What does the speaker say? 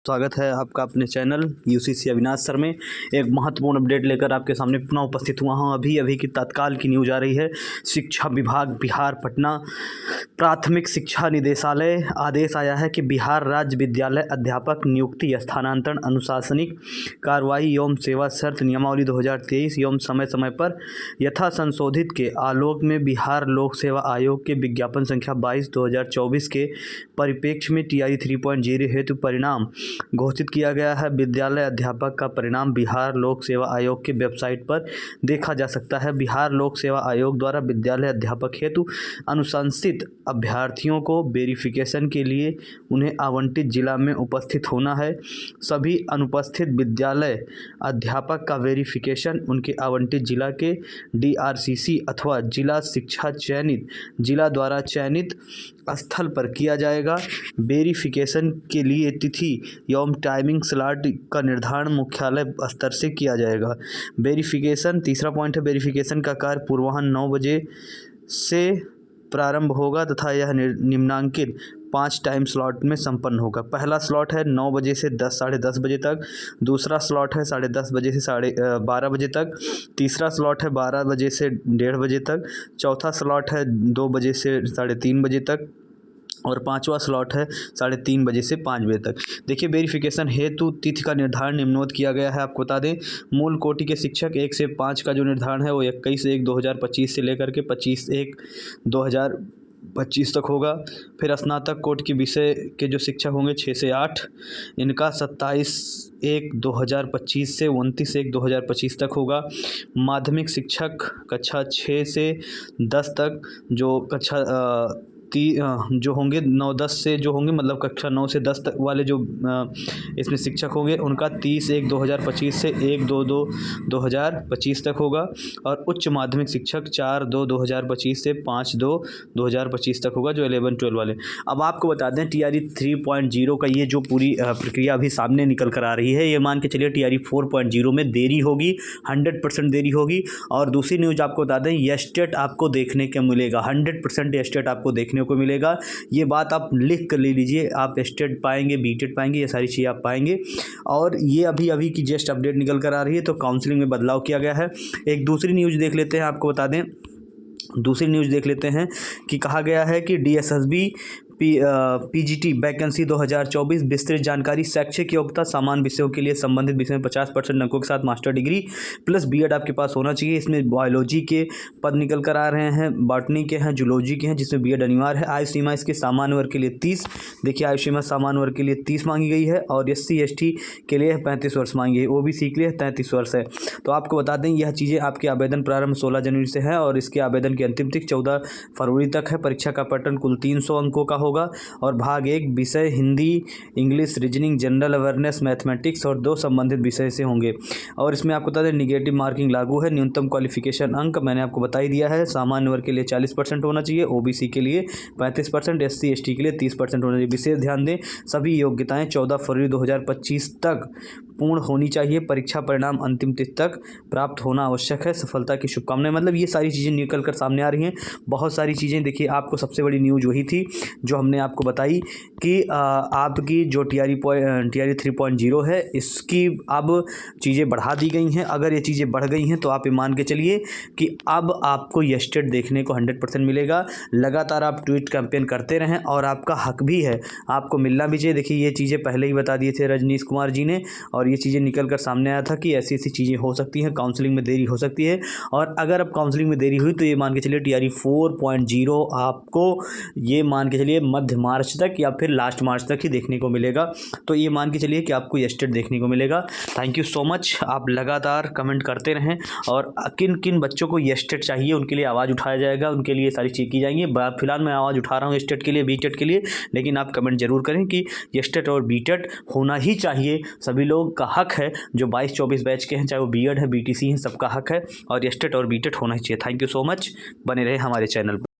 स्वागत है आपका अपने चैनल यूसीसी अविनाश सर में। एक महत्वपूर्ण अपडेट लेकर आपके सामने पुनः उपस्थित हुआ हूँ। अभी की तत्काल की न्यूज आ रही है। शिक्षा विभाग बिहार पटना प्राथमिक शिक्षा निदेशालय आदेश आया है कि बिहार राज्य विद्यालय अध्यापक नियुक्ति स्थानांतरण अनुशासनिक कार्रवाई एवं सेवा शर्त नियमावली 2023 एवं समय समय पर यथा संशोधित के आलोक में बिहार लोक सेवा आयोग के विज्ञापन संख्या 22/2024 के परिप्रेक्ष्य में TRE 3.0 हेतु परिणाम घोषित किया गया है। विद्यालय अध्यापक का परिणाम बिहार लोक सेवा आयोग की वेबसाइट पर देखा जा सकता है। बिहार लोक सेवा आयोग द्वारा विद्यालय अध्यापक हेतु अनुशंसित अभ्यर्थियों को वेरिफिकेशन के लिए उन्हें आवंटित जिला में उपस्थित होना है। सभी अनुपस्थित विद्यालय अध्यापक का वेरिफिकेशन उनके आवंटित जिला के DRCC अथवा जिला शिक्षा चयनित जिला द्वारा चयनित स्थल पर किया जाएगा। वेरिफिकेशन के लिए तिथि एवं टाइमिंग स्लॉट का निर्धारण मुख्यालय स्तर से किया जाएगा। वेरिफिकेशन तीसरा पॉइंट है, वेरिफिकेशन का कार्य पूर्वाह्न 9 बजे से प्रारंभ होगा तथा यह निम्नांकित 5 टाइम स्लॉट में संपन्न होगा। पहला स्लॉट है 9 बजे से 10 साढ़े 10 बजे तक। दूसरा स्लॉट है 10:30 बजे से 12:30 बजे तक। तीसरा स्लॉट है 12 बजे से 1:30 बजे तक। चौथा स्लॉट है 2 बजे से 3:30 बजे तक और पांचवा स्लॉट है 3:30 बजे से 5 बजे तक। देखिए, वेरिफिकेशन हेतु तिथि का निर्धारण निम्नोत किया गया है। आपको बता दें, मूल कोटि के शिक्षक 1 से 5 का जो निर्धारण है वो 21/1/2025 से लेकर के 25/1/2025 तक होगा। फिर स्नातक कोटि के विषय के जो शिक्षक होंगे 6 से 8, इनका 27/1/2025 से 29/1/2025 तक होगा। माध्यमिक शिक्षक कक्षा 6 से 10 तक जो कक्षा जो होंगे 9-10 से जो होंगे, मतलब कक्षा 9 से 10 तक वाले जो इसमें शिक्षक होंगे उनका 30/1/2025 से 1/2/2025 तक होगा। और उच्च माध्यमिक शिक्षक 4/2/2025 से 5/2/2025 तक होगा, जो 11-12 वाले। अब आपको बता दें, TRE 3.0 का ये जो पूरी प्रक्रिया अभी सामने निकल कर आ रही है, ये मान के चलिए TRE 4.0 में देरी होगी, 100% देरी होगी। और दूसरी न्यूज़ आपको बता दें, एस्टेट आपको देखने को मिलेगा, 100% एस्टेट आपको देखने को मिलेगा। ये बात आप लिख कर ले लीजिए। आप एस्टेट पाएंगे, बीटेट पाएंगे, ये सारी चीज़ें आप पाएंगे। और ये अभी की जस्ट अपडेट निकल कर आ रही है, तो काउंसलिंग में बदलाव किया गया है। एक दूसरी न्यूज़ देख लेते हैं। आपको बता दें, दूसरी न्यूज़ देख लेते हैं कि कहा गया है कि DSSB PGT वैकेंसी 2024 विस्तृत जानकारी। शैक्षिक योग्यता सामान्य विषयों के लिए संबंधित विषय में 50% अंकों के साथ मास्टर डिग्री प्लस BEd आपके पास होना चाहिए। इसमें बायोलॉजी के पद निकल कर आ रहे हैं, बॉटनी के हैं, जूलॉजी के हैं, जिसमें BEd अनिवार्य है। आयु सीमा इसके सामान्य वर्ग के लिए 30, देखिए आयु सीमा सामान्य वर्ग के लिए 30 मांगी गई है। और SC ST के लिए 35 वर्ष मांगी है, OBC के लिए 33 वर्ष है। तो आपको बता दें, यह चीज़ें आपके आवेदन प्रारंभ 16 जनवरी से है और इसके आवेदन की अंतिम तिथि 14 फरवरी तक है। परीक्षा का पैटर्न कुल 300 अंकों का होगा और भाग 1 विषय Hindi, English, reasoning, general awareness, mathematics और 2 संबंधित विषय से होंगे। और इसमें आपको बता दें, निगेटिव मार्किंग लागू है। न्यूनतम क्वालिफिकेशन अंक मैंने आपको बता ही दिया है। सामान्य वर्ग के लिए 40% होना चाहिए, OBC के लिए 35%, SC ST के लिए 30% होना चाहिए। विशेष ध्यान दें, सभी योग्यताएं 14 फरवरी 2025 तक पूर्ण होनी चाहिए। परीक्षा परिणाम अंतिम तिथि तक प्राप्त होना आवश्यक है। सफलता की शुभकामनाएं। मतलब ये सारी चीज़ें निकल कर सामने आ रही हैं, बहुत सारी चीज़ें। देखिए, आपको सबसे बड़ी न्यूज़ वही थी जो हमने आपको बताई कि आपकी जो TRE 3.0 है, इसकी अब चीज़ें बढ़ा दी गई हैं। अगर ये चीज़ें बढ़ गई हैं तो आप ये मान के चलिए कि अब आपको एस्टेट देखने को 100% मिलेगा। लगातार आप ट्वीट कैंपेन करते रहें और आपका हक भी है, आपको मिलना भी चाहिए। देखिए, ये चीज़ें पहले ही बता दिए थे रजनीश कुमार जी ने, और ये चीज़ें निकल कर सामने आया था कि ऐसी चीज़ें हो सकती हैं, काउंसलिंग में देरी हो सकती है। और अगर अब काउंसलिंग में देरी हुई तो ये मान के चलिए TRE 4.0 आपको ये मान के चलिए मध्य मार्च तक या फिर लास्ट मार्च तक ही देखने को मिलेगा। तो ये मान के चलिए कि आपको एस्टेट देखने को मिलेगा। Thank you so much. आप लगातार कमेंट करते रहें और किन किन बच्चों को एस्टेट चाहिए उनके लिए आवाज़ उठाया जाएगा, उनके लिए सारी चीज़ की जाएंगी। फिलहाल मैं आवाज़ उठा रहा हूँ एस्टेट के लिए, बीटेट के लिए, लेकिन आप कमेंट जरूर करें कि एस्टेट और बीटेट होना ही चाहिए। सभी लोग का हक है, जो 22-24 बैच के हैं, चाहे वो BEd है, BTC हैं, सबका हक है। और एस्टेट और बीटेट होना ही चाहिए। Thank you so much. बने रहे हमारे चैनल पर।